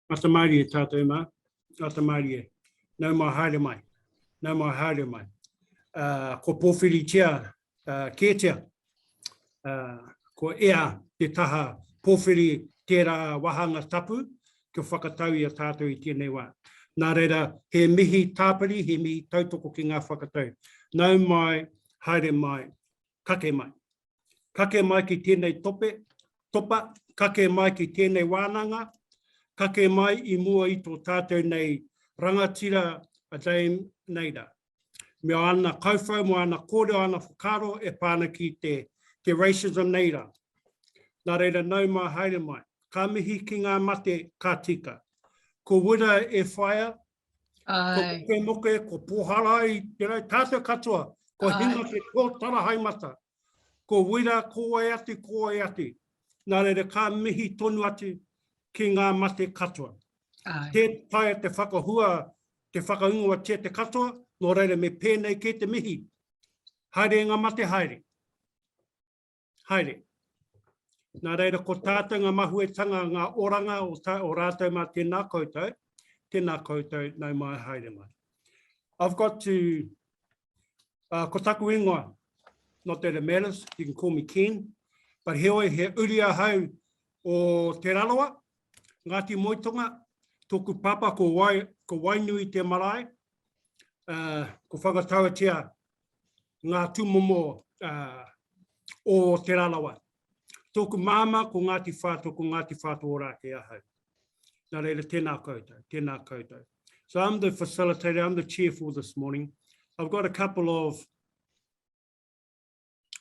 Ata Māori e tātou mā. Ata Māori e. Nau mai haere mai. Nau mai haere mai. Ko pōwhiri tia, kētia. Ko ea te taha pōwhiri tērā wahanga tapu, kia whakatau i a tātou i tēnei wā. Nā reira, he mihi tāpiri, he mihi tautoko ki ngā whakatau. Nau mai, haere mai, kake mai. Kake mai ki tēnei topa, kake mai ki tēnei wānanga, kake mai i mua i tō tātou nei rangatira a Dame Naida. Mea ana kauwhau, mo ana kōrero, ana whakaro e pāna ki te racism neira. Nā reira, nau mai, haere mai. Ka mihi ki ngā mate ka tika. Ko wira e whaia, ko ke moke, ko pohara i tātou katoa, ko hinga te kōtara haimata. Ko wira, ko ai ati. Nā reira, ka mihi tonu atu ki ngā mate katoa. Te tae te whakahua, te whakaungoa te katoa, nō reira me pēnei ke te mihi. Haere ngā mate haere. Haere. Nā reira, ko tātou ngā mahuetanga, ngā oranga o rātou mā tēnā koutou, nau mai haere mai. I've got to, ko taku ingoa, not that it matters, you can call me Ken, but he uria hau o te raloa, Ngāti Moitonga, tōku papa ko wainui te marae, ko whakatauatia ngā tūmomo o te raloa. Tōku māma ko Ngāti Whātua o Rāke ahau. Nā reira, tēnā koutou. So I'm the facilitator, I'm the chair for this morning. I've got a couple of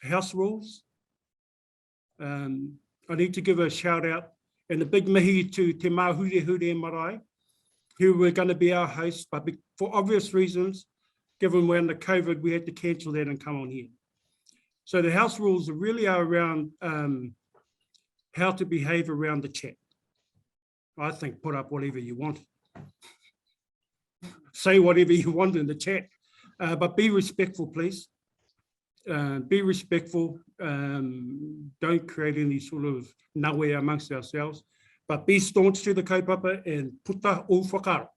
house rules. I need to give a shout out and a big mihi to Te Māhure Marae, who were going to be our hosts, but for obvious reasons, given we're under COVID, we had to cancel that and come on here. So the house rules really are around how to behave around the chat. I think put up whatever you want. Say whatever you want in the chat, but be respectful, please. Be respectful. Don't create any sort of nawe amongst ourselves, but be staunch to the kaupapa and puta o whakaro.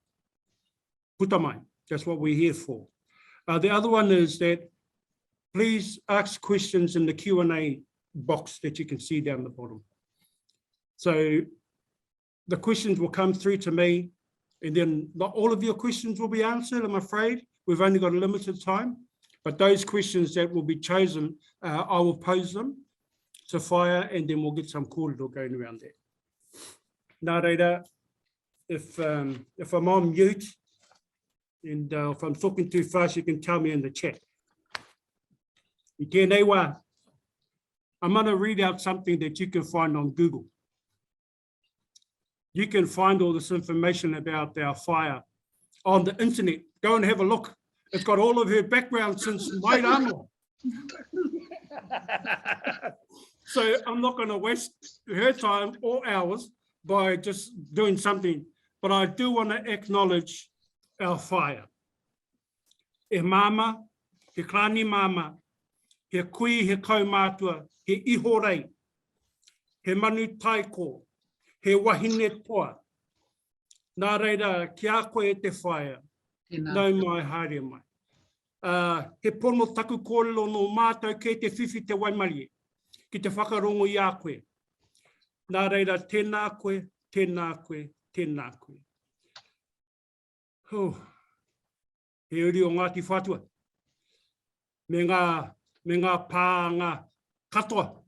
Puta mai. That's what we're here for. The other one is that please ask questions in the Q&A box that you can see down the bottom. So the questions will come through to me, and then not all of your questions will be answered, I'm afraid. We've only got a limited time, but those questions that will be chosen, I will pose them to Fire, and then we'll get some kōrero going around there. Nā reira, if I'm on mute, and if I'm talking too fast, you can tell me in the chat. I tēnei wā, I'm going to read out something that you can find on Google. You can find all this information about our Fire on the internet. Go and have a look. It's got all of her background since my ramo. So I'm not going to waste her time or ours by just doing something, but I do want to acknowledge our Fire. E māma, he klani māma, he kui, he kaumātua, he iho rei, he manu taiko, he wahine toa. Nā reira, ki a koe te whaia, nau mai haere mai. He pono taku kōrero no mātou kei te whiwhi te Waimarie, ki te whakarongo i a koe. Nā reira, tēnā koe, tēnā koe, tēnā koe. He uri o Ngāti Whātua. Me ngā pāanga katoa,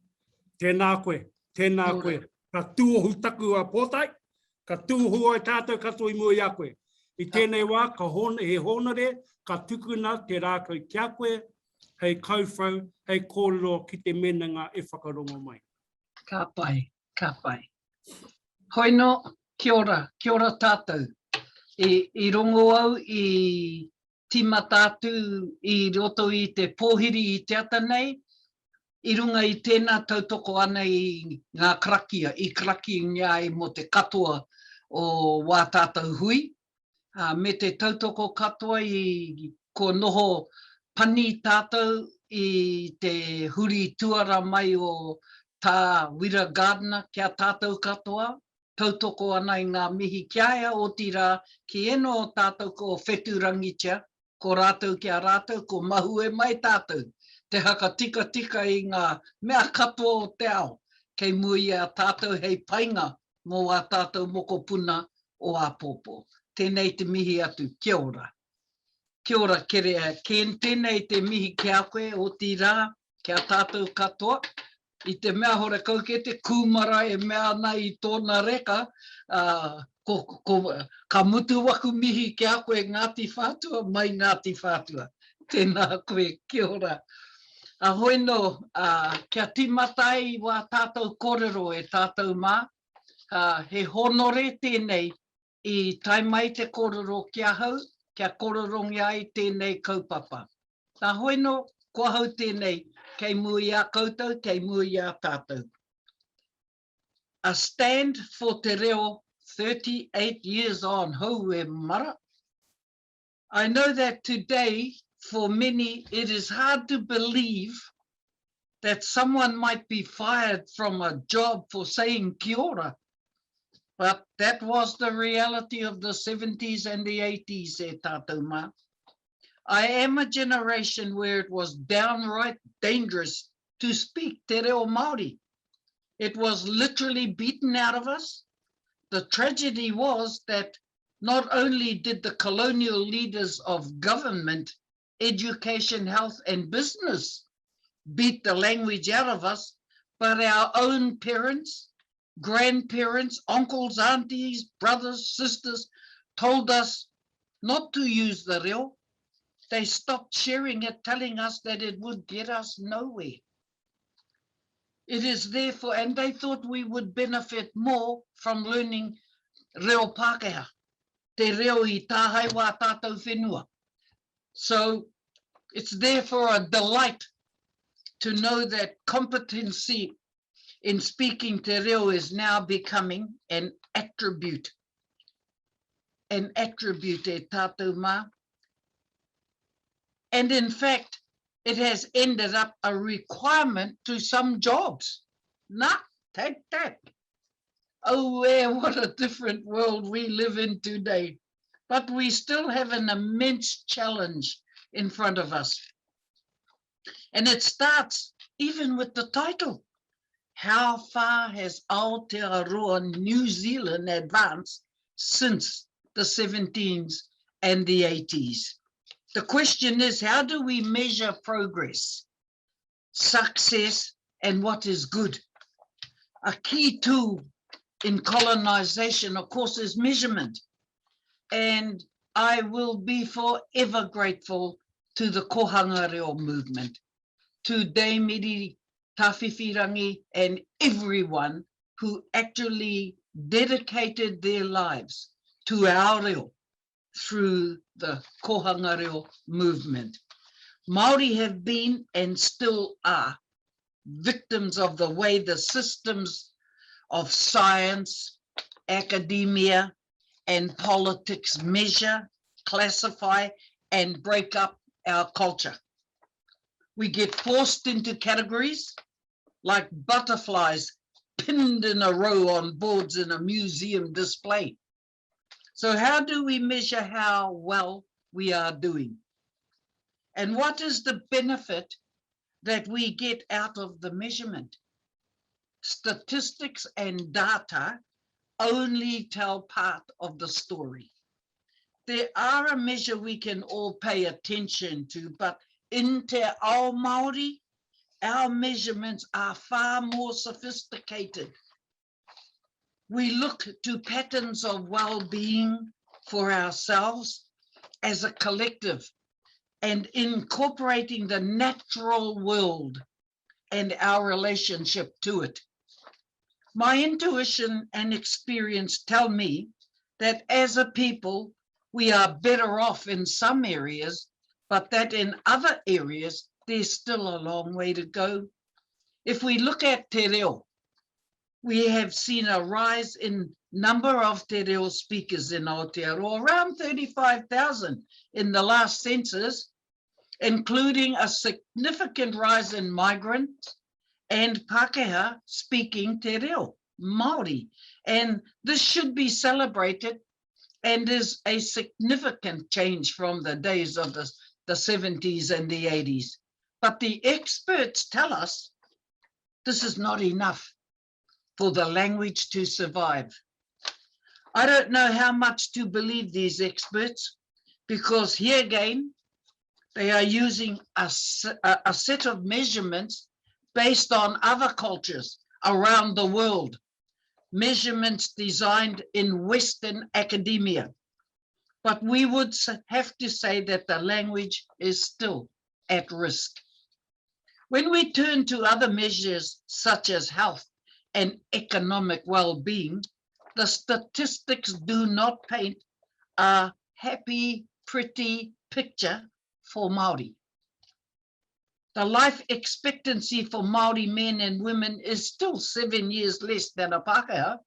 tēnā koe, tēnā koe. Ka tūohu taku a pōtai, ka tūohu ai tātou katoa i mua i a koe. I tēnei wā, he honore, ka tukuna te rākau kia koe, hei kauwhau, hei kōrero ki te menanga e whakarongo mai. Ka pai, ka pai. Hoino, kia ora tātou. I rongo au i tima tātou i roto i te pōhiri i te ata nei, I runga i tēnā tautoko ana i ngā krakia, i kraki ngai mo te katoa o wā tātou hui. Me te tautoko katoa i ko noho pani tātou i te huri tuara mai o tā Wira Gardener kia tātou katoa. tautoko ana i ngā mihi kiaia o tira ki eno o tātou ko whetu rangitia, ko rātou ki a rātou, ko mahu e mai tātou. Te haka tika tika i ngā mea katoa o te ao, kei mui a tātou hei painga mō a tātou moko puna o a pōpō. Tēnei te mihi atu, kia ora. Kia ora kerea, tēnei te mihi ki a koe o tira, kia tātou katoa. I te mea hore kau ke te kūmara e mea ana i tōna reka, ka mutu waku mihi ki a koe Ngāti Whātua, mai Ngāti Whātua. Tēnā koe, kia ora. Ahoi no, kia timatai wa tātou kōrero e tātou mā, he honore tēnei i tai mai te kōrero kia hau, kia kōrerongi ai tēnei kaupapa. Ahoi no, kua hau tēnei, kei mui a koutou, kei mui a tātou. A stand for te reo 38 years on, hou e mara. I know that today, for many, it is hard to believe that someone might be fired from a job for saying kia ora. But that was the reality of the 70s and the 80s, e tātou mā. I am a generation where it was downright dangerous to speak Te Ao Māori. It was literally beaten out of us. The tragedy was that not only did the colonial leaders of government, education, health, and business beat the language out of us, but our own parents, grandparents, uncles, aunties, brothers, sisters told us not to use the reo. They stopped sharing it, telling us that it would get us nowhere. It is therefore, and they thought we would benefit more from learning reo Pākehā, te reo I tāhai wā tātou whenua. So it's therefore a delight to know that competency in speaking te reo is now becoming an attribute e tātou mā. And in fact, it has ended up a requirement to some jobs. Nah, take that. Oh, what a different world we live in today. But we still have an immense challenge in front of us. And it starts even with the title. How far has Aotearoa New Zealand advanced since the 17s and the 80s? The question is, how do we measure progress, success, and what is good? A key tool in colonization, of course, is measurement. And I will be forever grateful to the Kohanga Reo movement, to Daimiri Tawhiwhirangi, and everyone who actually dedicated their lives to our reo through the Kohanga Reo movement. Māori have been and still are victims of the way the systems of science, academia, and politics measure, classify, and break up our culture. We get forced into categories like butterflies pinned in a row on boards in a museum display. So how do we measure how well we are doing? And what is the benefit that we get out of the measurement? Statistics and data only tell part of the story. There are a measure we can all pay attention to, but in Te Ao Māori, our measurements are far more sophisticated. We look to patterns of well-being for ourselves as a collective and incorporating the natural world and our relationship to it. My intuition and experience tell me that as a people, we are better off in some areas, but that in other areas, there's still a long way to go. If we look at te reo, we have seen a rise in number of te reo speakers in Aotearoa, around 35,000 in the last census, including a significant rise in migrants and Pākehā speaking te reo, Māori, And this should be celebrated and is a significant change from the days of the 70s and the 80s. But the experts tell us this is not enough for the language to survive. I don't know how much to believe these experts, because here again, they are using a set of measurements based on other cultures around the world, measurements designed in Western academia. But we would have to say that the language is still at risk. When we turn to other measures such as health and economic well-being, the statistics do not paint a happy, pretty picture for Māori. The life expectancy for Māori men and women is still 7 years less than a Pākehā.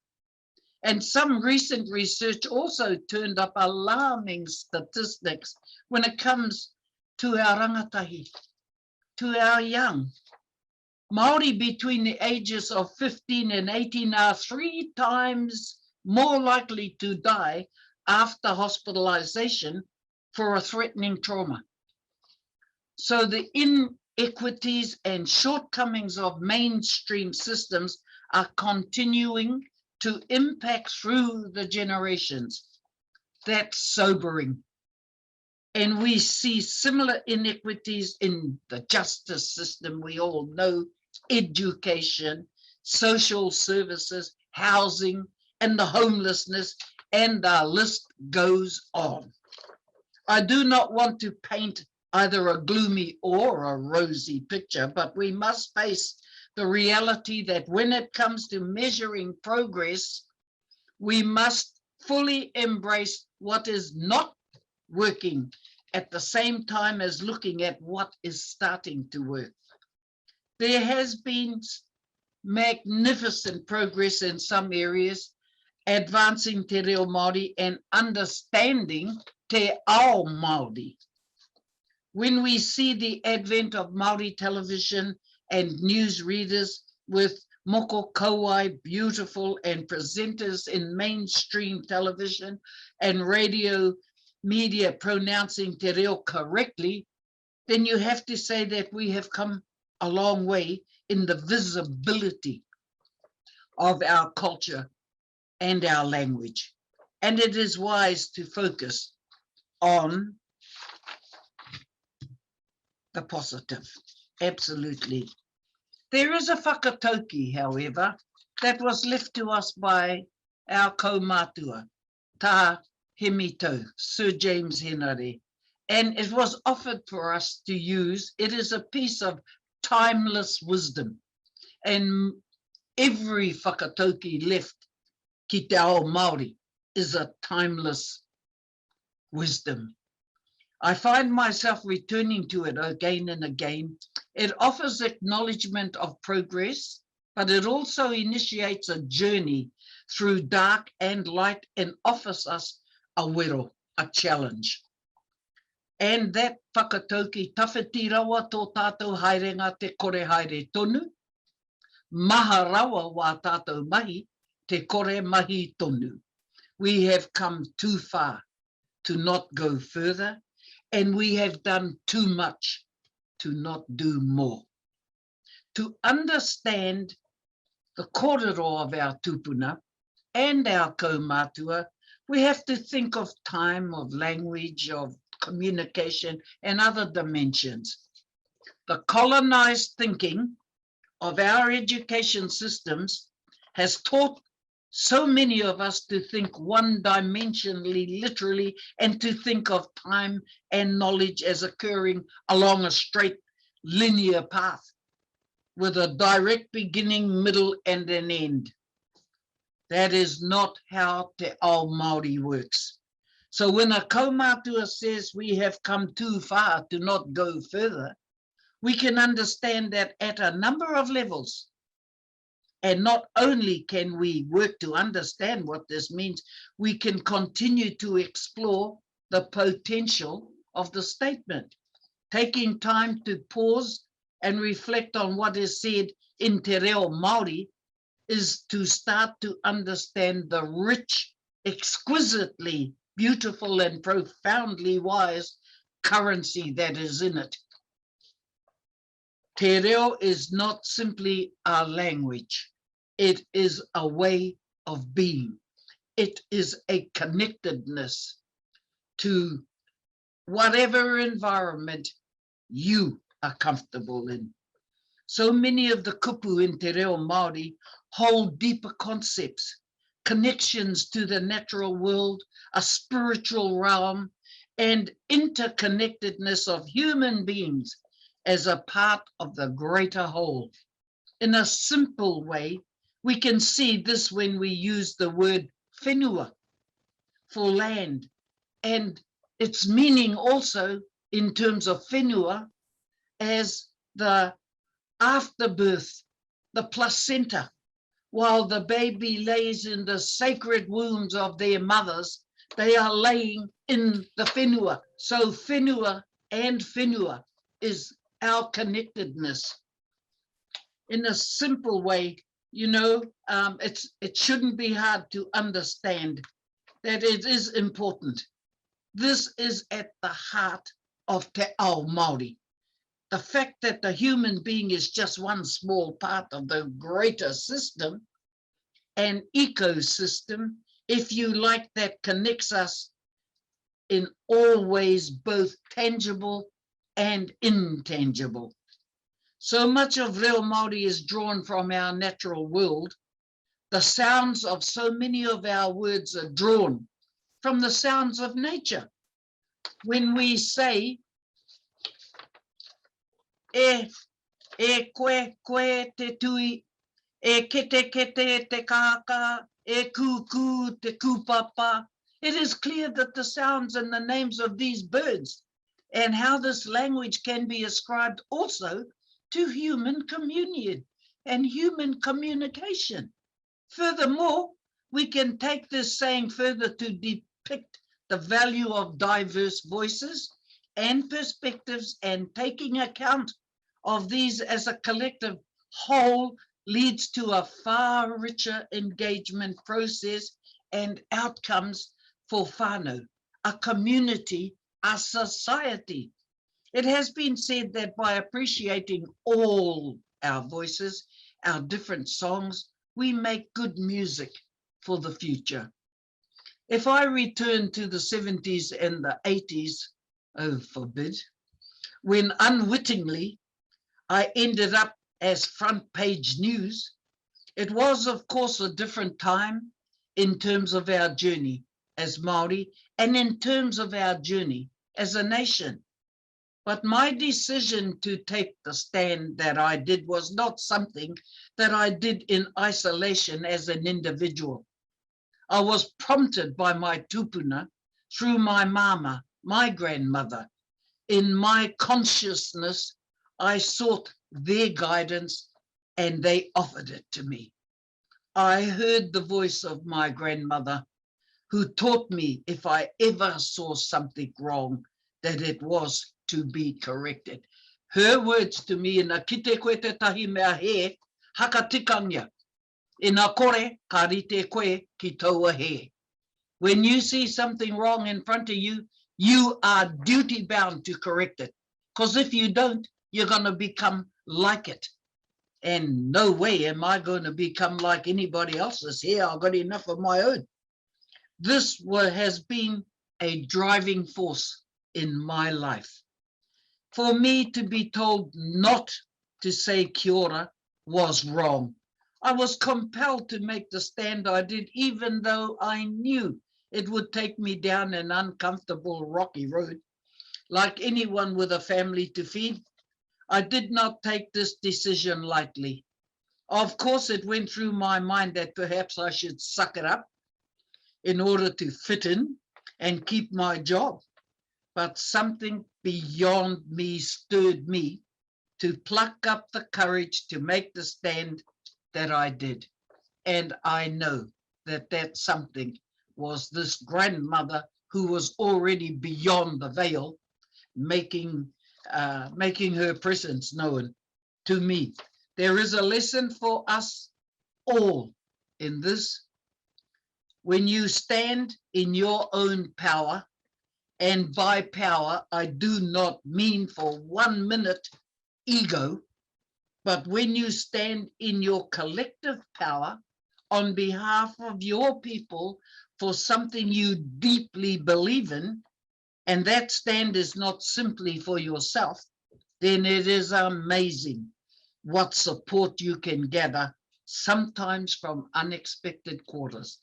And some recent research also turned up alarming statistics when it comes to our rangatahi, to our young. Māori between the ages of 15 and 18 are 3 times more likely to die after hospitalization for a threatening trauma. So the inequities and shortcomings of mainstream systems are continuing to impact through the generations. That's sobering. And we see similar inequities in the justice system. We all know education, social services, housing, and the homelessness, and the list goes on. I do not want to paint either a gloomy or a rosy picture, but we must face the reality that when it comes to measuring progress, we must fully embrace what is not working at the same time as looking at what is starting to work. There has been magnificent progress in some areas, advancing Te Reo Māori and understanding Te Ao Māori. When we see the advent of Māori television and news readers with moko kauai, beautiful, and presenters in mainstream television and radio media pronouncing Te Reo correctly, then you have to say that we have come a long way in the visibility of our culture and our language. And it is wise to focus on the positive, absolutely. There is a whakatauki, however, that was left to us by our kaumātua, Tā Hemito, Sir James Henare, and it was offered for us to use. It is a piece of timeless wisdom, and every whakatauki left ki Te Ao Māori is a timeless wisdom. I find myself returning to it again and again. It offers acknowledgement of progress, but it also initiates a journey through dark and light and offers us a wero, a challenge. And that whakatauki, tawhiti rawa tō tātou haerenga te kore haere tonu, maha rawa wā tātou mahi, te kore mahi tonu. We have come too far to not go further, and we have done too much to not do more. To understand the kōrero of our tupuna and our kaumātua, we have to think of time, of language, of communication, and other dimensions. The colonized thinking of our education systems has taught so many of us to think one-dimensionally, literally, and to think of time and knowledge as occurring along a straight linear path with a direct beginning, middle, and an end. That is not how Te Ao Māori works. So when a kaumātua says we have come too far to not go further, we can understand that at a number of levels. And not only can we work to understand what this means, we can continue to explore the potential of the statement, taking time to pause and reflect on what is said in Te Reo Māori is to start to understand the rich, exquisitely beautiful and profoundly wise currency that is in it. Te reo is not simply a language. It is a way of being. It is a connectedness to whatever environment you are comfortable in. So many of the kupu in Te Reo Māori hold deeper concepts, connections to the natural world, a spiritual realm, and interconnectedness of human beings as a part of the greater whole. In a simple way, we can see this when we use the word whenua for land, and its meaning also in terms of whenua as the afterbirth, the placenta. While the baby lays in the sacred wombs of their mothers, they are laying in the whenua. So whenua and whenua is our connectedness. In a simple way, you know, it shouldn't be hard to understand that it is important. This is at the heart of Te Ao Māori. The fact that the human being is just one small part of the greater system and ecosystem, if you like, that connects us in all ways, both tangible and intangible. So much of Reo Māori is drawn from our natural world. The sounds of so many of our words are drawn from the sounds of nature. When we say, e koe te tui, e kete te kaka, e kuku te kupapa, it is clear that the sounds and the names of these birds and how this language can be ascribed also to human communion and human communication. Furthermore, we can take this saying further to depict the value of diverse voices and perspectives, and taking account of these as a collective whole leads to a far richer engagement process and outcomes for whānau, a community, a society. It has been said that by appreciating all our voices, our different songs, we make good music for the future. If I return to the 70s and the 80s, oh forbid, when unwittingly I ended up as front page news, it was of course a different time in terms of our journey as Māori and in terms of our journey as a nation. But my decision to take the stand that I did was not something that I did in isolation as an individual. I was prompted by my tupuna through my mama, my grandmother. In my consciousness, I sought their guidance and they offered it to me. I heard the voice of my grandmother, who taught me if I ever saw something wrong, that it was to be corrected. Her words to me, "Ina kite koe te tahi mea he, haka tikanga. Ina kore, ka rite koe ki taua he." When you see something wrong in front of you, you are duty bound to correct it. Because if you don't, you're going to become like it. And no way am I going to become like anybody else's here. I've got enough of my own. This has been a driving force in my life. For me to be told not to say kia ora was wrong. I was compelled to make the stand I did, even though I knew it would take me down an uncomfortable rocky road. Like anyone with a family to feed, I did not take this decision lightly. Of course, it went through my mind that perhaps I should suck it up in order to fit in and keep my job. But something beyond me stirred me to pluck up the courage to make the stand that I did. And I know that that something was this grandmother who was already beyond the veil, making her presence known to me. There is a lesson for us all in this. When you stand in your own power, and by power, I do not mean for 1 minute ego, but when you stand in your collective power on behalf of your people for something you deeply believe in, and that stand is not simply for yourself, then it is amazing what support you can gather, sometimes from unexpected quarters.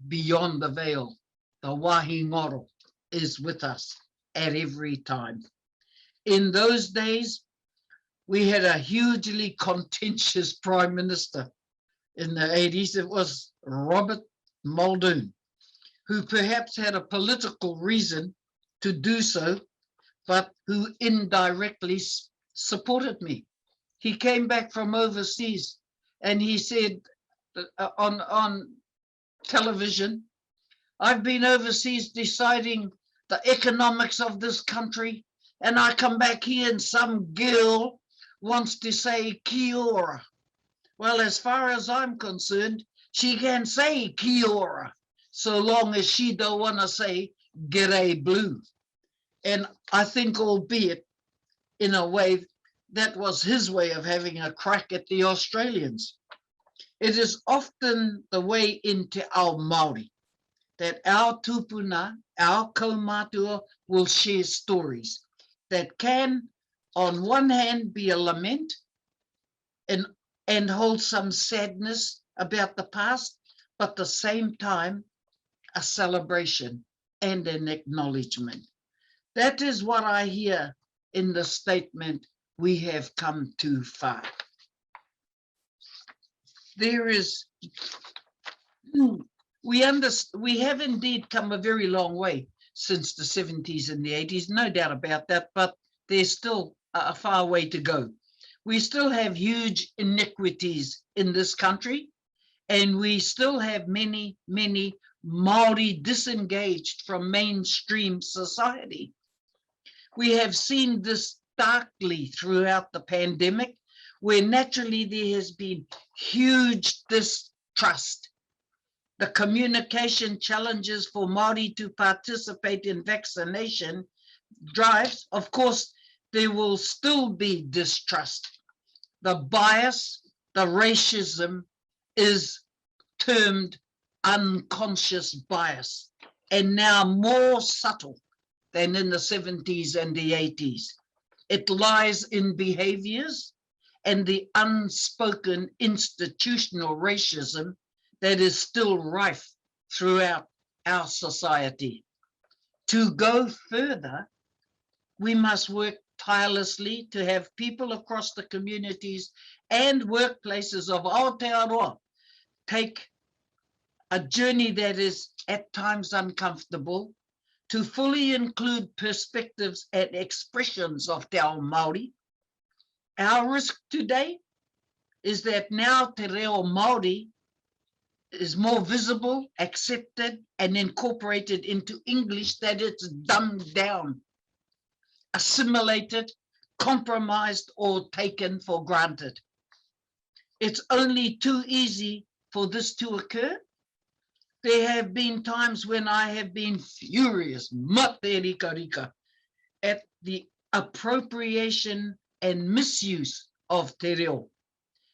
Beyond the veil, the wahingoro is with us at every time. In those days, we had a hugely contentious prime minister. In the 80s, it was Robert Muldoon, who perhaps had a political reason to do so, but who indirectly supported me. He came back from overseas and he said on television, I've been overseas deciding the economics of this country, and I come back here and some girl wants to say kia ora. Well, as far as I'm concerned, she can say kia ora, so long as she don't want to say g'day blue. And I think, albeit in a way, that was his way of having a crack at the Australians. It is often the way in Te Ao Māori that our tupuna, our kaumātua will share stories that can, on one hand, be a lament and hold some sadness about the past, but at the same time, a celebration and an acknowledgement. That is what I hear in the statement, we have come too far. There is, we have indeed come a very long way since the 70s and the 80s, no doubt about that, but there's still a far way to go. We still have huge inequities in this country, and we still have many, many Māori disengaged from mainstream society. We have seen this starkly throughout the pandemic, where naturally there has been huge distrust. The communication challenges for Māori to participate in vaccination drives, of course, there will still be distrust. The bias, the racism is termed unconscious bias, and now more subtle than in the 70s and the 80s. It lies in behaviors and the unspoken institutional racism that is still rife throughout our society. To go further, we must work tirelessly to have people across the communities and workplaces of Aotearoa take a journey that is at times uncomfortable, to fully include perspectives and expressions of Te Ao Māori. Our risk today is that now Te Reo Māori is more visible, accepted, and incorporated into English, that it's dumbed down, assimilated, compromised, or taken for granted. It's only too easy for this to occur. There have been times when I have been furious, mate rika rika, at the appropriation and misuse of te reo.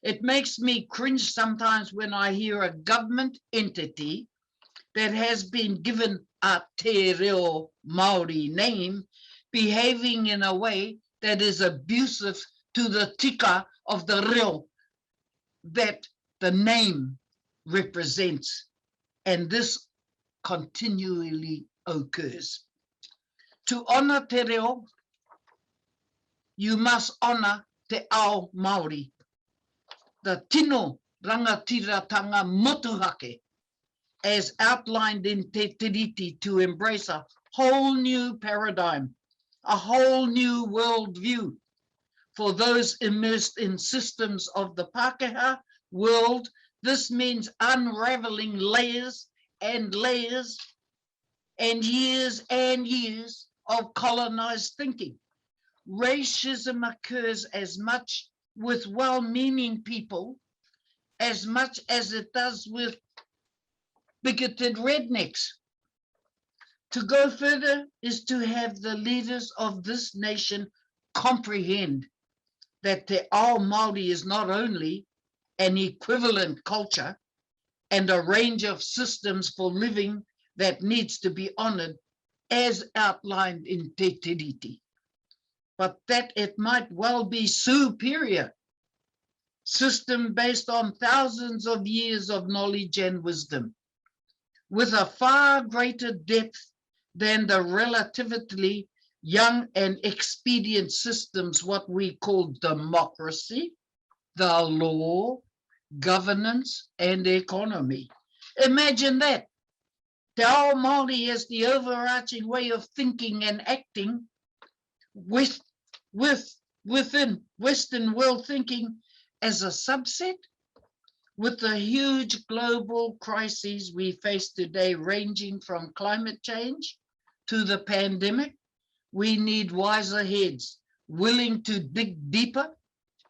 It makes me cringe sometimes when I hear a government entity that has been given a te reo Māori name behaving in a way that is abusive to the tika of the reo that the name represents. And this continually occurs. To honor te reo, you must honor te ao Māori, the tino rangatiratanga motuhake, as outlined in Te Tiriti, to embrace a whole new paradigm, a whole new worldview for those immersed in systems of the Pākehā world. This means unraveling layers and layers and years of colonized thinking. Racism occurs as much with well-meaning people as much as it does with bigoted rednecks. To go further is to have the leaders of this nation comprehend that Te Ao Māori is not only an equivalent culture and a range of systems for living that needs to be honored as outlined in Te Tiriti, but that it might well be superior system based on thousands of years of knowledge and wisdom, with a far greater depth than the relatively young and expedient systems, what we call democracy, the law, governance, and economy. Imagine that. Te Ao Māori is the overarching way of thinking and acting within Western world thinking as a subset. With the huge global crises we face today, ranging from climate change to the pandemic, we need wiser heads, willing to dig deeper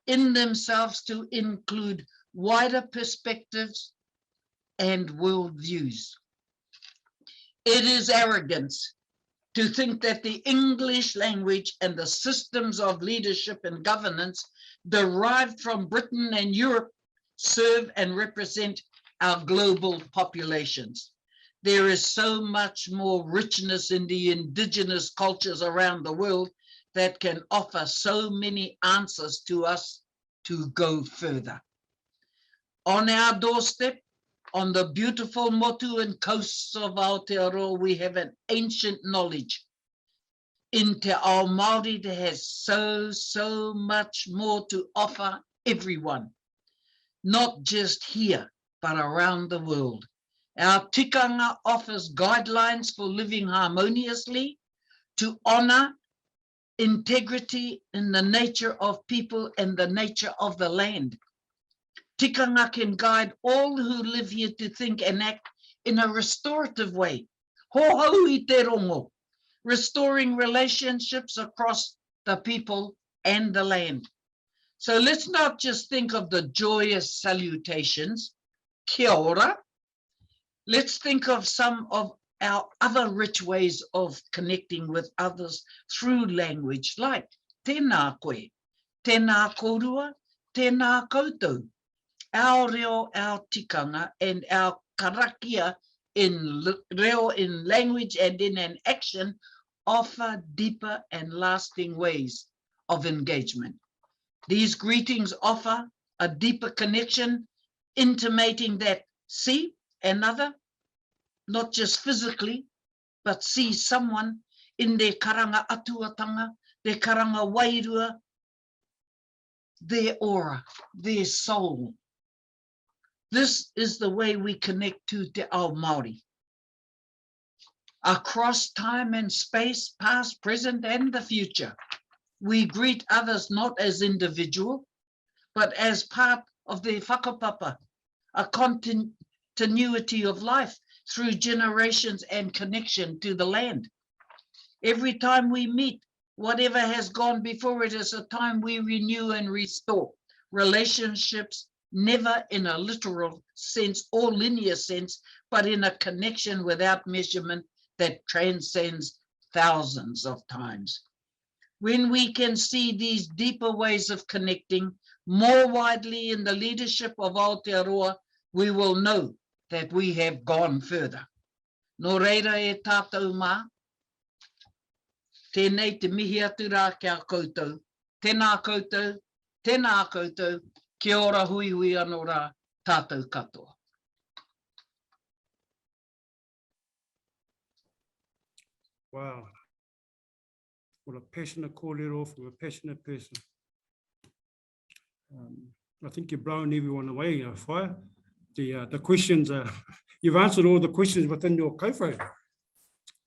in themselves to include wider perspectives and worldviews. It is arrogance to think that the English language and the systems of leadership and governance derived from Britain and Europe serve and represent our global populations. There is so much more richness in the indigenous cultures around the world that can offer so many answers to us to go further. On our doorstep, on the beautiful motu and coasts of Aotearoa, we have an ancient knowledge in Te Ao Māori that has so much more to offer everyone, not just here, but around the world. Our tikanga offers guidelines for living harmoniously, to honor integrity in the nature of people and the nature of the land. Tikanga can guide all who live here to think and act in a restorative way. Hohau I te rongo, restoring relationships across the people and the land. So let's not just think of the joyous salutations, kia ora. Let's think of some of our other rich ways of connecting with others through language, like tēnā koe, tēnā korua, tēnā koutou. Our reo, our tikanga, and our karakia in reo, in language and in an action offer deeper and lasting ways of engagement. These greetings offer a deeper connection, intimating that see another, not just physically, but see someone in their karanga atuatanga, their karanga wairua, their aura, their soul. This is the way we connect to Te Ao Māori. Across time and space, past, present, and the future, we greet others not as individual, but as part of the whakapapa, a continuity of life through generations and connection to the land. Every time we meet, whatever has gone before it is a time we renew and restore relationships, never in a literal sense or linear sense, but in a connection without measurement that transcends thousands of times. When we can see these deeper ways of connecting more widely in the leadership of Aotearoa, we will know that we have gone further. Nō reira e tātou mā, tēnei te mihi atu rā kia koutou, tēnā koutou, kia ora hui hui anō rā tātou katoa. Wow. What a passionate kōrero from a passionate person. I think you're blowing everyone away, Whaia. The questions, you've answered all the questions within your kōwhau.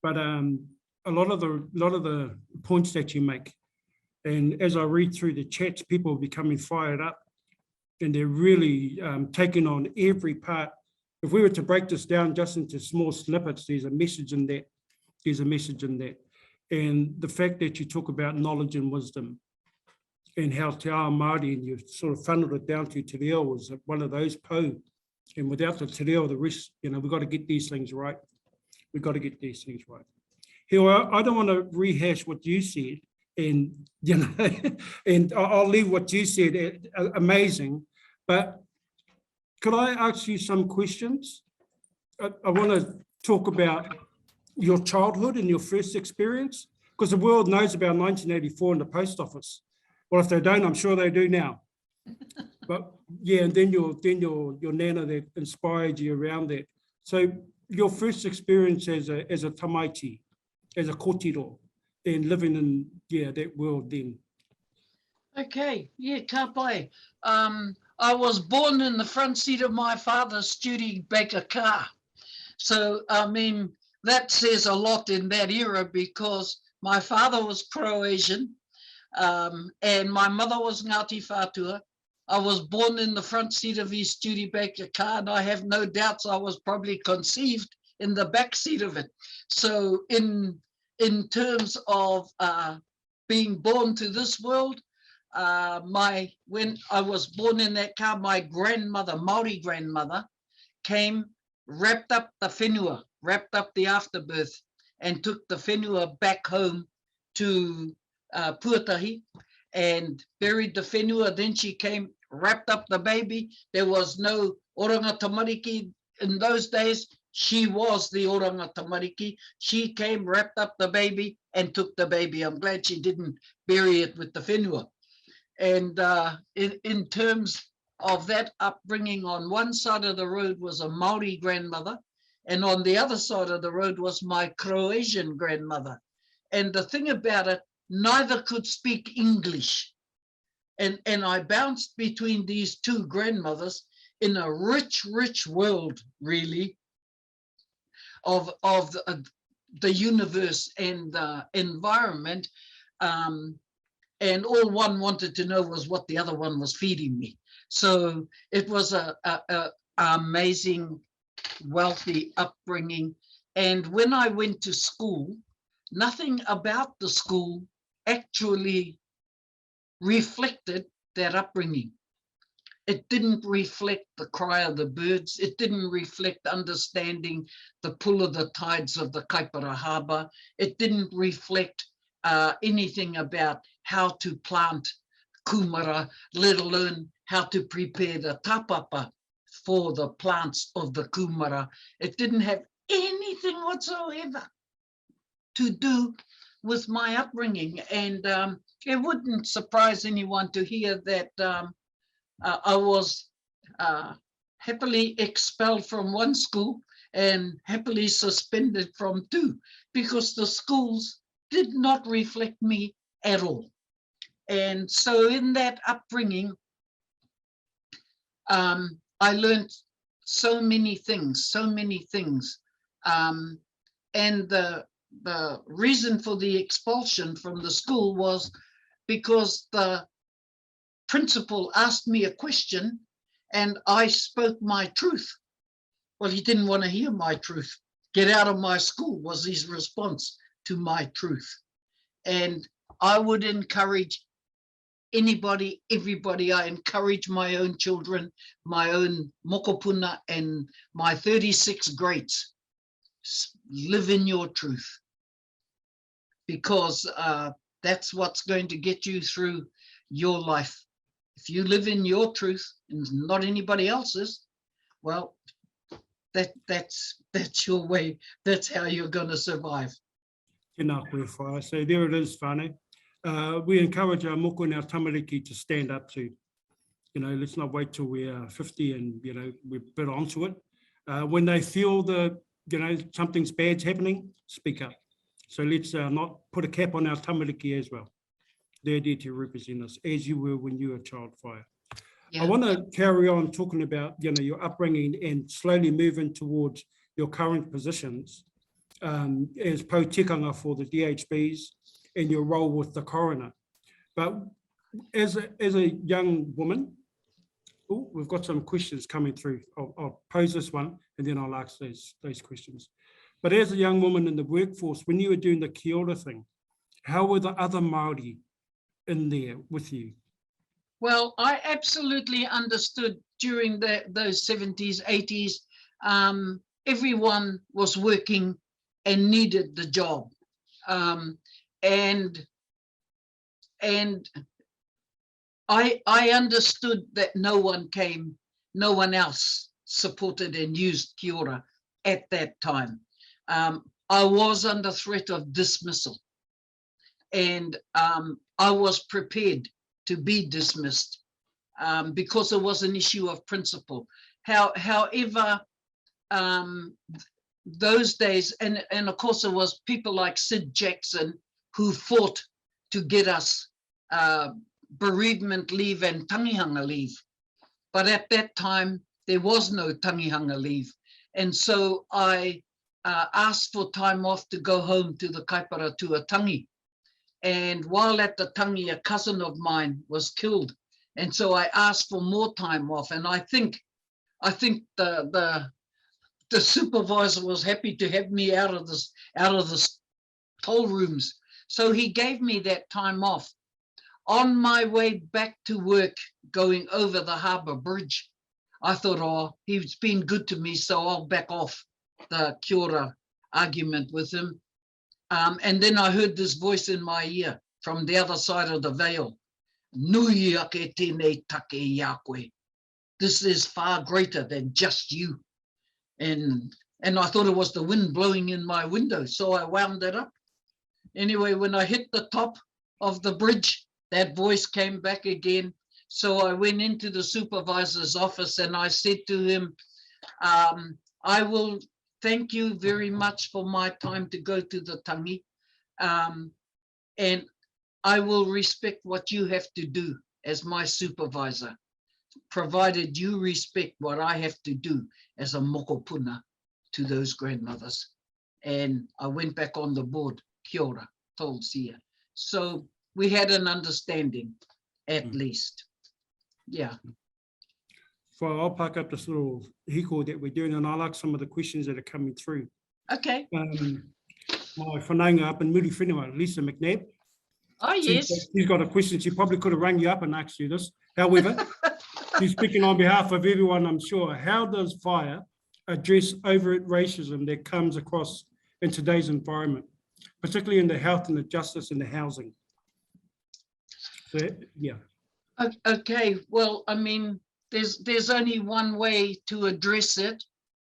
But a lot of the points that you make, and as I read through the chats, people are becoming fired up, and they're really taking on every part. If we were to break this down just into small snippets, there's a message in that. There's a message in that. And the fact that you talk about knowledge and wisdom, and how Te Ao Māori, and you sort of funneled it down to Te Ao, was one of those po. And without the Te Ao, the rest, we've got to get these things right. We've got to get these things right. Here, I don't want to rehash what you said, and and I'll leave what you said amazing. But could I ask you some questions? I want to talk about your childhood and your first experience, because the world knows about 1984 in the post office. Well, if they don't, I'm sure they do now. But yeah, and then your nana that inspired you around that. So your first experience as a tamaiti, as a kōtiro, and living in that world then. Okay, yeah, Hāpai. I was born in the front seat of my father's Studebaker car. So, I mean, that says a lot in that era, because my father was Croatian and my mother was Ngāti Whātua. I was born in the front seat of his Studebaker car, and I have no doubts I was probably conceived in the back seat of it. So in terms of being born to this world, when I was born in that car, my grandmother, Māori grandmother, came, wrapped up the whenua, wrapped up the afterbirth, and took the whenua back home to Puatahi and buried the whenua. Then she came, wrapped up the baby. There was no oranga tamariki in those days. She was the oranga tamariki. She came, wrapped up the baby, and took the baby. I'm glad she didn't bury it with the whenua. And in terms of that upbringing, on one side of the road was a Māori grandmother, and on the other side of the road was my Croatian grandmother. And the thing about it, neither could speak English. And I bounced between these two grandmothers in a rich, rich world, really, of the universe and the environment. And all one wanted to know was what the other one was feeding me. So it was a amazing, wealthy upbringing. And when I went to school, nothing about the school actually reflected that upbringing. It didn't reflect the cry of the birds. It didn't reflect understanding the pull of the tides of the Kaipara Harbour. It didn't reflect anything about how to plant kumara, let alone how to prepare the tapapa for the plants of the kumara. It didn't have anything whatsoever to do with my upbringing. And it wouldn't surprise anyone to hear that I was happily expelled from one school and happily suspended from two, because the schools did not reflect me at all. And so in that upbringing, I learned so many things. And the reason for the expulsion from the school was because the principal asked me a question and I spoke my truth. Well, he didn't want to hear my truth. Get out of my school was his response to my truth. And I would encourage anybody, everybody. I encourage my own children, my own mokopuna and my 36 greats. Live in your truth, because that's what's going to get you through your life. If you live in your truth and not anybody else's, well, that's your way. That's how you're going to survive. Tēnā koe whaia. So there it is, whānau. We encourage our moko and our tamariki to stand up to, let's not wait till we're 50 and, we're a bit onto it. When they feel something's bad's happening, speak up. So let's not put a cap on our tamariki as well. They're there to represent us, as you were when you were a child, whaia. Yeah. I want to carry on talking about, your upbringing and slowly moving towards your current positions as po-tikanga for the DHBs and your role with the coroner. But as a young woman, we've got some questions coming through. I'll pose this one and then I'll ask those questions. But as a young woman in the workforce, when you were doing the kia ora thing, how were the other Māori in there with you? Well, I absolutely understood during those 70s, 80s, everyone was working and needed the job. And I understood that no one else supported and used Kia ora at that time. I was under threat of dismissal, and I was prepared to be dismissed because it was an issue of principle. However, those days, and of course it was people like Sid Jackson who fought to get us bereavement leave and tangihanga leave. But at that time, there was no tangihanga leave. And so I asked for time off to go home to the Kaipara Tuatangi. And while at the tangi, a cousin of mine was killed. And so I asked for more time off. And I think the supervisor was happy to have me out of the toll rooms. So he gave me that time off. On my way back to work, going over the harbour bridge, I thought, oh, he's been good to me, so I'll back off the Kia ora argument with him. And then I heard this voice in my ear from the other side of the veil. Nui ake tēnei take ia koe. This is far greater than just you. And I thought it was the wind blowing in my window, so I wound that up. Anyway, when I hit the top of the bridge, that voice came back again. So I went into the supervisor's office and I said to him, I will thank you very much for my time to go to the tangi. And I will respect what you have to do as my supervisor, provided you respect what I have to do as a mokopuna to those grandmothers. And I went back on the board, Kia ora, told Sia. So we had an understanding, at least. Yeah. Well, I'll pack up this little hiko that we're doing, and I like some of the questions that are coming through. Okay. My whanaunga up in Muri Whenua, Lisa McNabb. Oh, yes. She's got a question. She probably could have rung you up and asked you this. However, she's speaking on behalf of everyone, I'm sure. How does FIRE address overt racism that comes across in today's environment, particularly in the health and the justice and the housing? So, yeah. Okay, well, I mean, there's only one way to address it,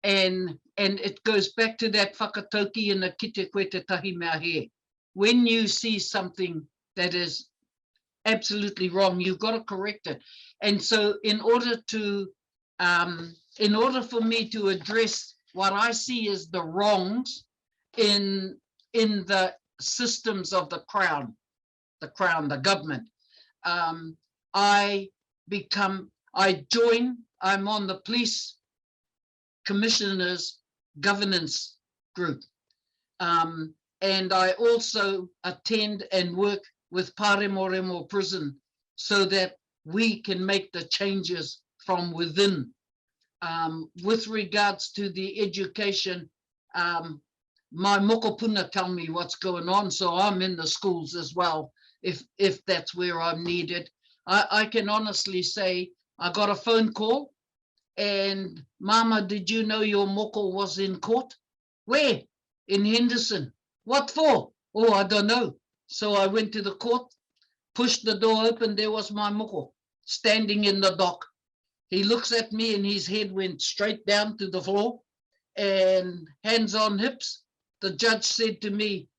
and it goes back to that whakatauki in the kite koe te tahi mea he. When you see something that is absolutely wrong, you've got to correct it. And so in order for me to address what I see as the wrongs in the systems of the crown, the government, I'm on the police commissioner's governance group. And I also attend and work with Pāremoremo prison so that we can make the changes from within. With regards to the education, my mokopuna tell me what's going on, so I'm in the schools as well, if that's where I'm needed. I can honestly say I got a phone call and, Mama, did you know your moko was in court? Where? In Henderson. What for? Oh, I don't know. So I went to the court, pushed the door open, there was my moko standing in the dock. He looks at me and his head went straight down to the floor and hands on hips. The judge said to me,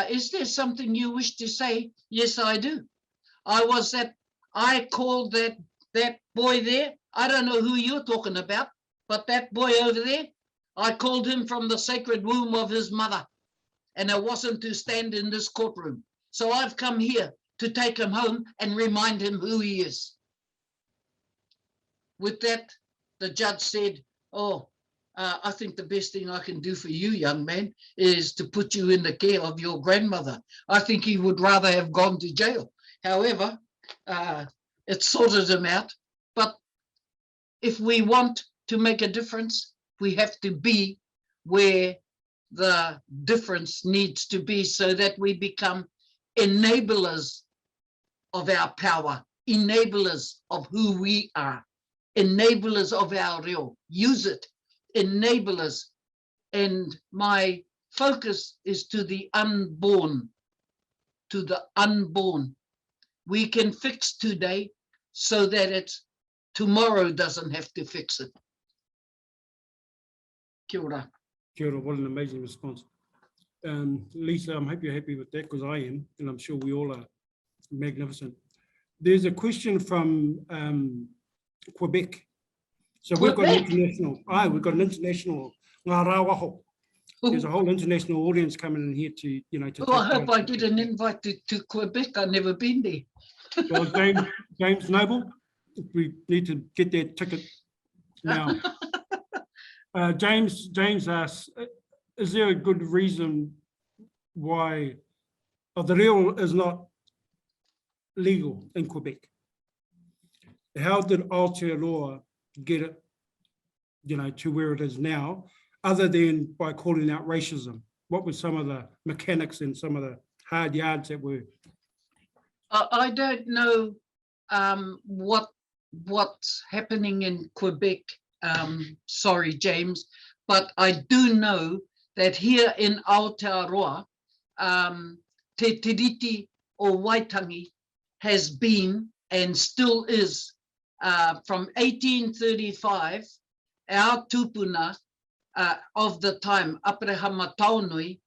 is there something you wish to say? Yes, I do. I called that boy there. I don't know who you're talking about, but that boy over there, I called him from the sacred womb of his mother, and it wasn't to stand in this courtroom. So I've come here to take him home and remind him who he is. With that, the judge said, oh, I think the best thing I can do for you, young man, is to put you in the care of your grandmother. I think he would rather have gone to jail. However, it sorted him out. But if we want to make a difference, we have to be where the difference needs to be so that we become enablers of our power enablers of who we are, enablers of our reo. Use it, enablers. And my focus is to the unborn, to the unborn. We can fix today so that tomorrow doesn't have to fix it. Kia ora. Kia ora, what an amazing response. Lisa, I hope you're happy with that, because I am, and I'm sure we all are. Magnificent. There's a question from Quebec. So we've got an international, we've got an international ngā rā waho. There's a whole international audience coming in here to, to I hope I get an invite to Quebec. I've never been there. Well, James Noble, we need to get that ticket now. James asks, is there a good reason why the reo is not legal in Quebec? How did Aotearoa get it, to where it is now, other than by calling out racism? What were some of the mechanics and some of the hard yards that were? I don't know what's happening in Quebec. Sorry, James, but I do know that here in Aotearoa, te tiriti o Waitangi has been and still is, from 1835, our tupuna of the time, Aprehama Taonui,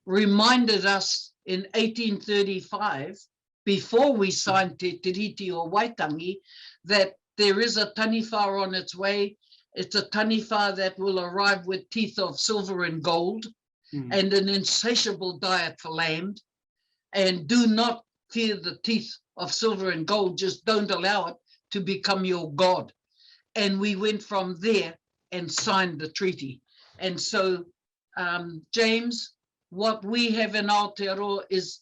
reminded us in 1835, before we signed Te Tiriti o Waitangi, that there is a taniwha on its way. It's a taniwha that will arrive with teeth of silver and gold and an insatiable diet for land. And do not fear the teeth of silver and gold, just don't allow it to become your God. And we went from there and signed the treaty. And so, James, what we have in Aotearoa is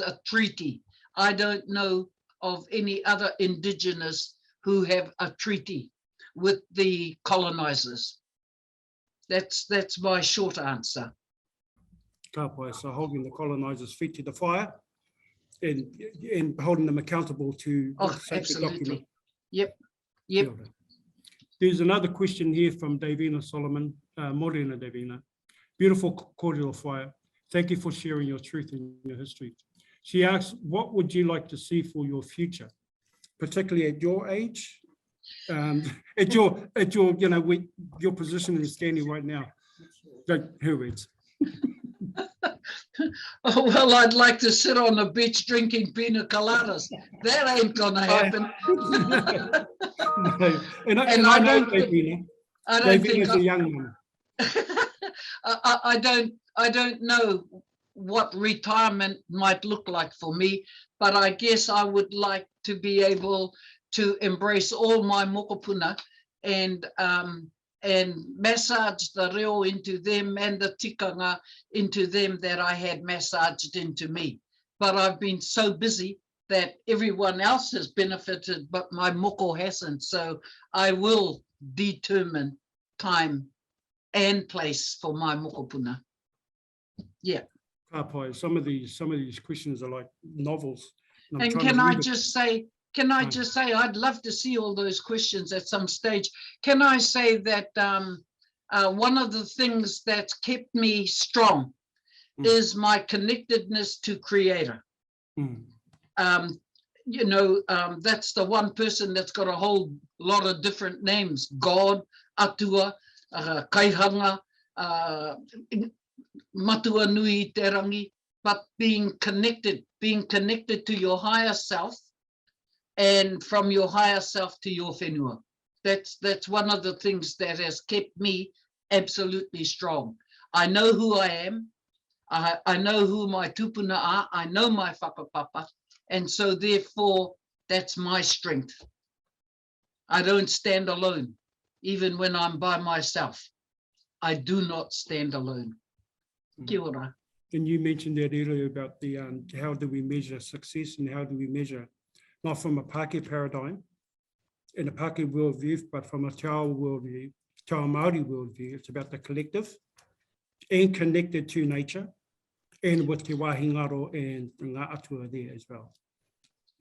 a treaty. I don't know of any other indigenous who have a treaty with the colonizers. That's my short answer. Hāpai, so holding the colonizers' feet to the fire and holding them accountable to the sacred document. Yep. There's another question here from Davina Solomon, Morena Davina. Beautiful kōrero whaia. Thank you for sharing your truth and your history. She asks, what would you like to see for your future, particularly at your age, at your your position and standing right now? Who reads? Oh, well, I'd like to sit on the beach drinking pina coladas. That ain't gonna happen. No. And I don't think Davina's a young one. I don't know what retirement might look like for me, but I guess I would like to be able to embrace all my mokopuna and massage the reo into them and the tikanga into them that I had massaged into me. But I've been so busy that everyone else has benefited, but my moko hasn't. So I will determine time and place for my mokopuna. Yeah. Hāpai, some of these questions are like novels. And can I just say, I'd love to see all those questions at some stage. Can I say that one of the things that's kept me strong is my connectedness to Creator. That's the one person that's got a whole lot of different names: God, Atua, Kaihanga, Matua Nui Te Rangi. But being connected to your higher self, and from your higher self to your whenua. That's one of the things that has kept me absolutely strong. I know who I am. I know who my tupuna are. I know my whakapapa. And so therefore, that's my strength. I don't stand alone, even when I'm by myself. I do not stand alone. Kia ora. And you mentioned that earlier about the how do we measure success and how do we measure, not from a Pākehā paradigm, in a Pākehā worldview, but from a Te Ao worldview, Te Ao Māori worldview. It's about the collective and connected to nature and with te wāhi ngaro and ngā atua there as well,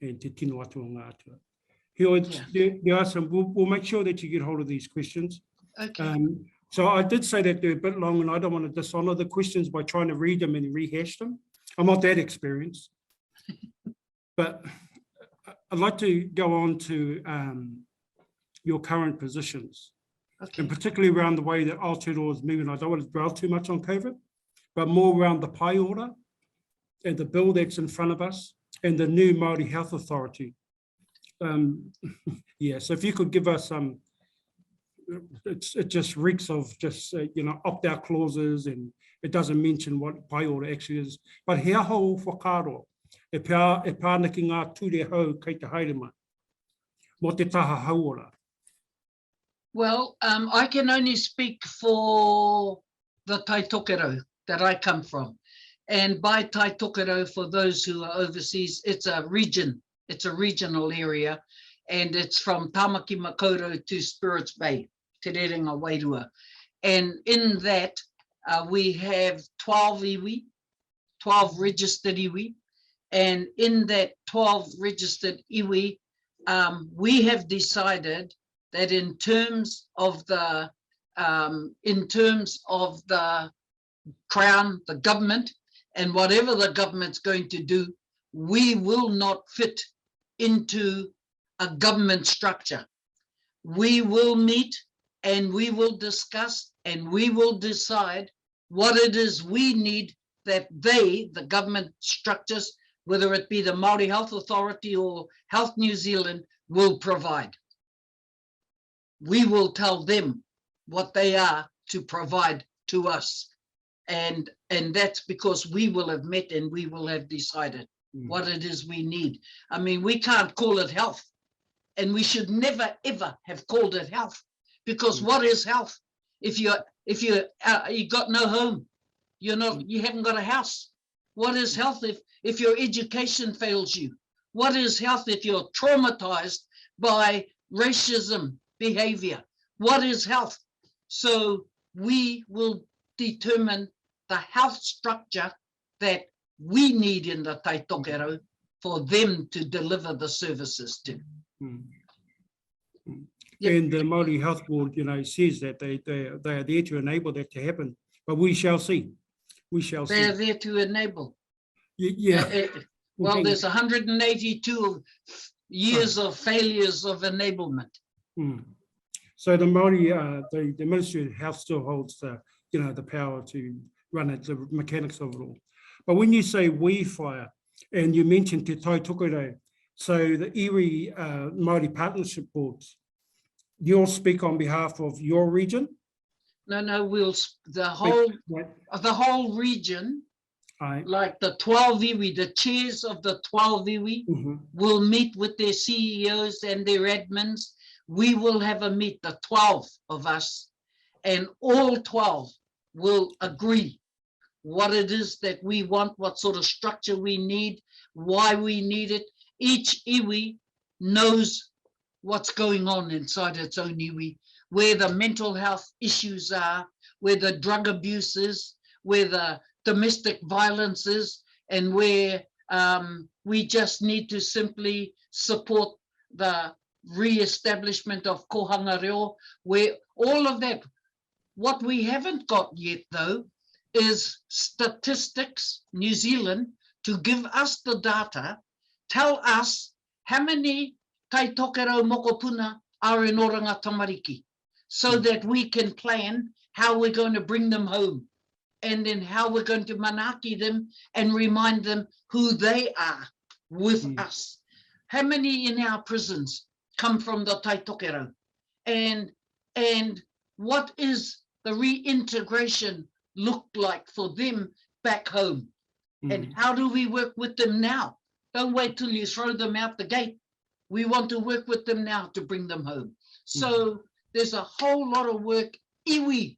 and te tino atua ngā atua. There are some, we'll make sure that you get hold of these questions. Okay. So I did say that they're a bit long and I don't want to dishonor the questions by trying to read them and rehash them. I'm not that experienced. But I'd like to go on to your current positions, and particularly around the way that Aotearoa is moving. I don't want to dwell too much on COVID, but more around the pai order and the bill that's in front of us and the new Māori Health Authority. Yeah, so if you could give us some, it just reeks of just, opt-out clauses, and it doesn't mention what pai order actually is. But hea hou whakaro, e pānaki ngā ture hau kei te haere mai, mo te taha hauora. Well, I can only speak for the Taitokero that I come from. And by Taitokero, for those who are overseas, it's a region, it's a regional area, and it's from Tamaki Makaurau to Spirits Bay, Te Rerenga Wairua. And in that, we have 12 iwi, 12 registered iwi, and in that 12 registered iwi, we have decided that in terms of the Crown, the government, and whatever the government's going to do, we will not fit into a government structure. We will meet and we will discuss and we will decide what it is we need that they, the government structures, whether it be the Māori Health Authority or Health New Zealand, will provide. We will tell them what they are to provide to us. And that's because we will have met and we will have decided what it is we need. I mean, we can't call it health, and we should never ever have called it health, because what is health? If you got no home, you haven't got a house. What is health if your education fails you? What is health if you're traumatized by racism behavior? What is health? So we will determine the health structure that we need in the Taitokero for them to deliver the services to. And the Māori Health Board, says that they are there to enable that to happen. But we shall see. We shall see. They're there to enable. Yeah. Well, there's 182 years of failures of enablement. So the Māori, the Ministry of Health still holds the, the power to run it, the mechanics of it all. But when you say we fire, and you mentioned Te Taitokero, so the iwi Māori Partnership Boards, you'll speak on behalf of your region? No, the whole region, like the 12 iwi, the chairs of the 12 iwi will meet with their CEOs and their admins. We will have a meet, the 12 of us, and all 12 will agree what it is that we want, what sort of structure we need, why we need it. Each iwi knows what's going on inside its own iwi, where the mental health issues are, where the drug abuse is, where the domestic violence is, and where we just need to simply support the re-establishment of kohanga reo, where all of that. What we haven't got yet, though, is statistics, New Zealand, to give us the data, tell us how many Taitokero mokopuna are in Oranga Tamariki, so that we can plan how we're going to bring them home, and then how we're going to manaki them and remind them who they are with us. How many in our prisons come from the Taitokero? And what is the reintegration look like for them back home? And how do we work with them now? Don't wait till you throw them out the gate. We want to work with them now to bring them home. So there's a whole lot of work iwi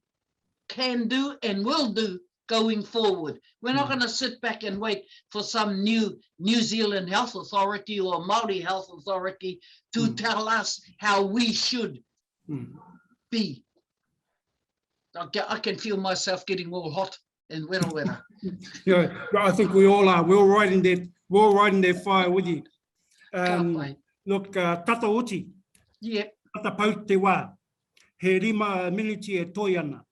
can do and will do going forward. We're not going to sit back and wait for some new New Zealand Health Authority or Māori Health Authority to tell us how we should be. I can feel myself getting all hot and wera. I think we all are. We're all riding that fire with you. Look, tata oti, Yep. tata pau te wā, he rima miniti e toi ana.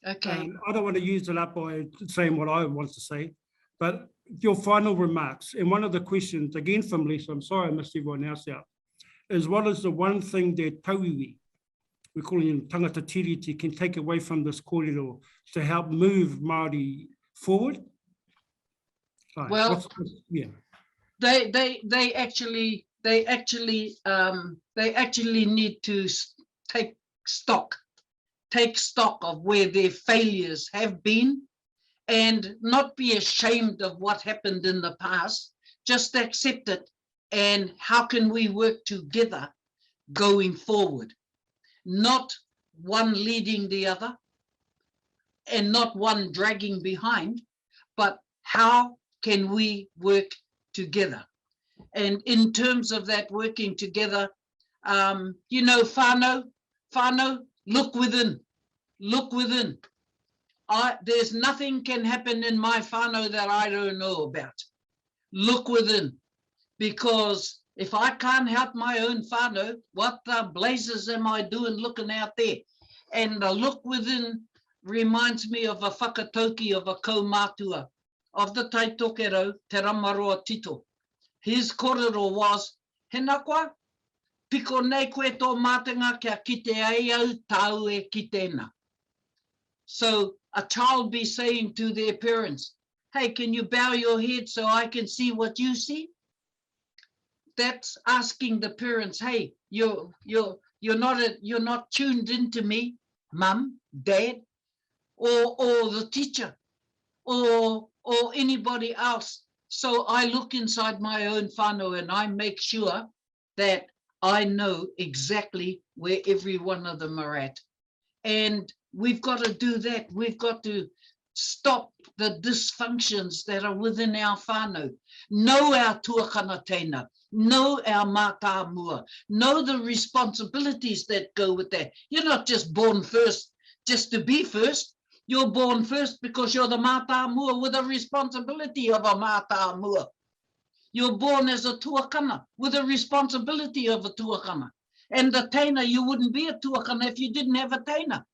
Okay. I don't want to use it up by saying what I want to say, but your final remarks, and one of the questions, again from Lisa, I'm sorry I missed everyone else out, is what is the one thing that tauiwi, we call him tangata tiriti, can take away from this kōrero to help move Māori forward? Right. Well, yeah. they actually need to take stock of where their failures have been and not be ashamed of what happened in the past, just accept it. And how can we work together going forward? Not one leading the other and not one dragging behind, but how can we work together? And in terms of that working together, you know, whānau, look within. There's nothing can happen in my whānau that I don't know about. Look within, because if I can't help my own whānau, what the blazes am I doing looking out there? And the look within reminds me of a whakatauki of a kaumātua of the Taitokero, Te Ramaroa Tito. His kōrero was, hena koa, piko nei koe tō mātenga kia kite ai au tāu e kitena. So a child be saying to their parents, hey, can you bow your head so I can see what you see? That's asking the parents, hey, you're not tuned into me, mum, dad, or the teacher, or anybody else. So I look inside my own whānau and I make sure that I know exactly where every one of them are at. And we've got to do that. We've got to stop the dysfunctions that are within our whānau. Know our tuakana teina, know our mātā mua, know the responsibilities that go with that. You're not just born first just to be first. You're born first because you're the mātā mua with a responsibility of a mātā mua. You're born as a tuakana with a responsibility of a tuakana. And the teina, you wouldn't be a tuakana if you didn't have a teina.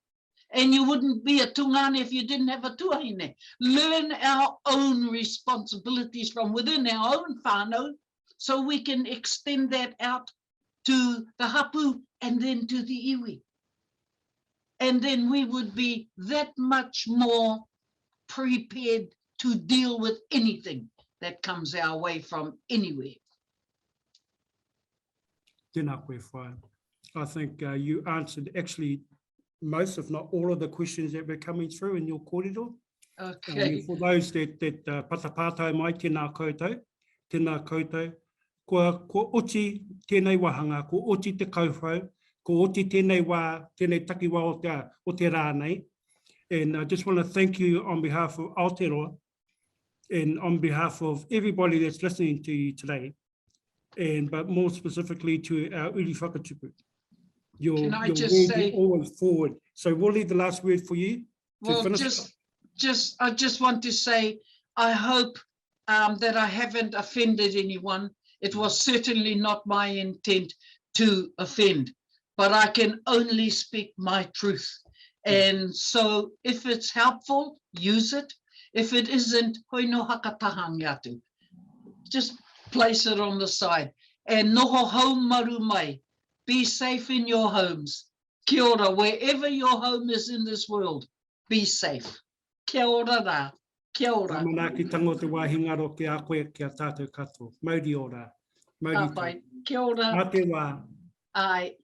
And you wouldn't be a tungane if you didn't have a tuahine. Learn our own responsibilities from within our own whānau so we can extend that out to the hapu and then to the iwi. And then we would be that much more prepared to deal with anything that comes our way from anywhere. Tēnā koe whae. I think you answered actually most, if not all, of the questions that were coming through in your kōrero. Okay. For those that patapātai mai, tēnā koutou, ko oti tēnei wahanga, ko oti te kauwhau, ko oti tēnei wā, tēnei takiwā o te rānei. And I just want to thank you on behalf of Aotearoa and on behalf of everybody that's listening to you today, but more specifically to our uri whakatupu. Your words are always forward. So we'll leave the last word for you to finish. I just want to say, I hope that I haven't offended anyone. It was certainly not my intent to offend, but I can only speak my truth. And so if it's helpful, use it. If it isn't, hoi no hakatahang atu. Just place it on the side. And noho home maru mai. Be safe in your homes. Kia ora, wherever your home is in this world, be safe. Kia ora rā. Kia ora. Tamanaki tango te wāhingaro ki a koe ki a tātou katoa. Mauri ora. Mauri Hāpai. Kia ora. Mā te wā. Ai.